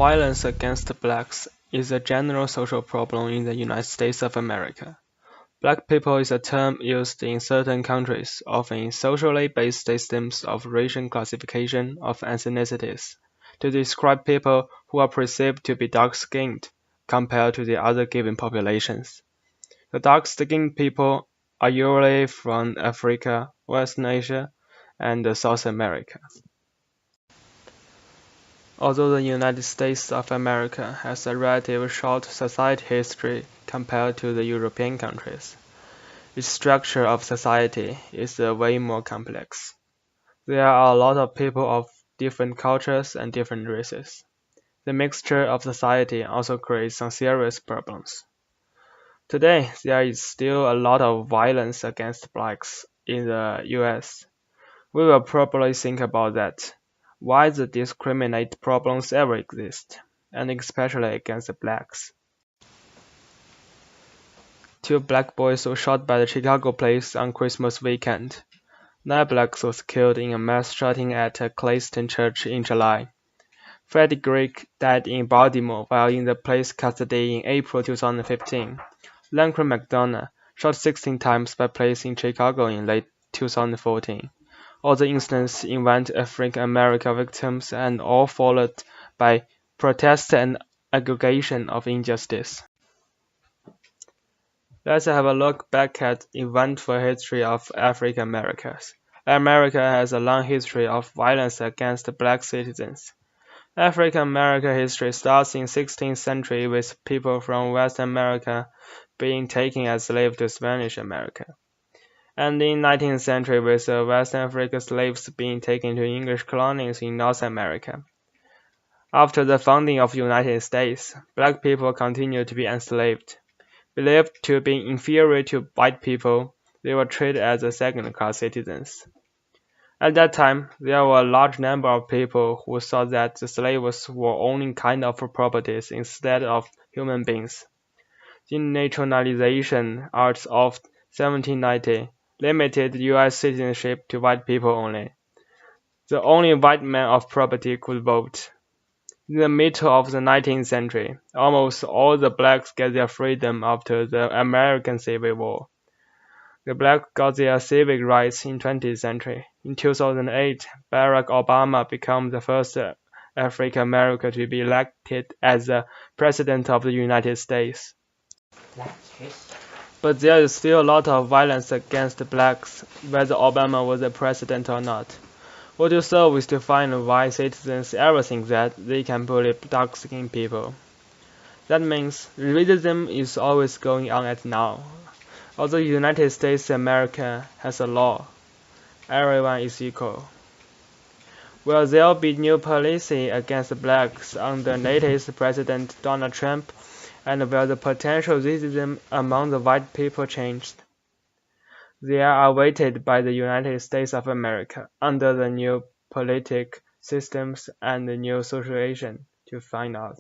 Violence against blacks is a general social problem in the United States of America. Black people is a term used in certain countries, often in socially based systems of racial classification of ethnicities, to describe people who are perceived to be dark-skinned compared to the other given populations. The dark-skinned people are usually from Africa, Western Asia, and South America. Although the United States of America has a relatively short society history compared to the European countries, its structure of society is way more complex. There are a lot of people of different cultures and different races. The mixture of society also creates some serious problems. Today, there is still a lot of violence against blacks in the US. We will probably think about that. Why the discriminate problems ever exist, and especially against the blacks. Two black boys were shot by the Chicago police on Christmas weekend. 9 blacks was killed in a mass shooting at a Clayton church in July. Freddie Gregg died in Baltimore while in the police custody in April 2015. Laquan McDonough shot 16 times by police in Chicago in late 2014. All the incidents involved African American victims and all followed by protest and aggregation of injustice. Let's have a look back at eventful history of African Americans. America has a long history of violence against black citizens. African American history starts in 16th century with people from West America being taken as slaves to Spanish America, and in 19th century with West African slaves being taken to English colonies in North America. After the founding of the United States, black people continued to be enslaved. Believed to be inferior to white people, they were treated as second-class citizens. At that time, there were a large number of people who thought that the slaves were only kind of properties instead of human beings. The Naturalization Act of 1790 limited U.S. citizenship to white people only. The only white man of property could vote. In the middle of the 19th century, almost all the blacks get their freedom after the American Civil War. The blacks got their civic rights in 20th century. In 2008, Barack Obama became the first African American to be elected as the President of the United States. But there is still a lot of violence against blacks, whether Obama was the president or not. What you solve is to find why citizens ever think that they can bully dark-skinned people. That means racism is always going on at now. Although the United States of America has a law, everyone is equal. Will there be new policy against blacks under latest President Donald Trump, and will the potential racism among the white people change? They are awaited by the United States of America under the new political systems and the new situation to find out.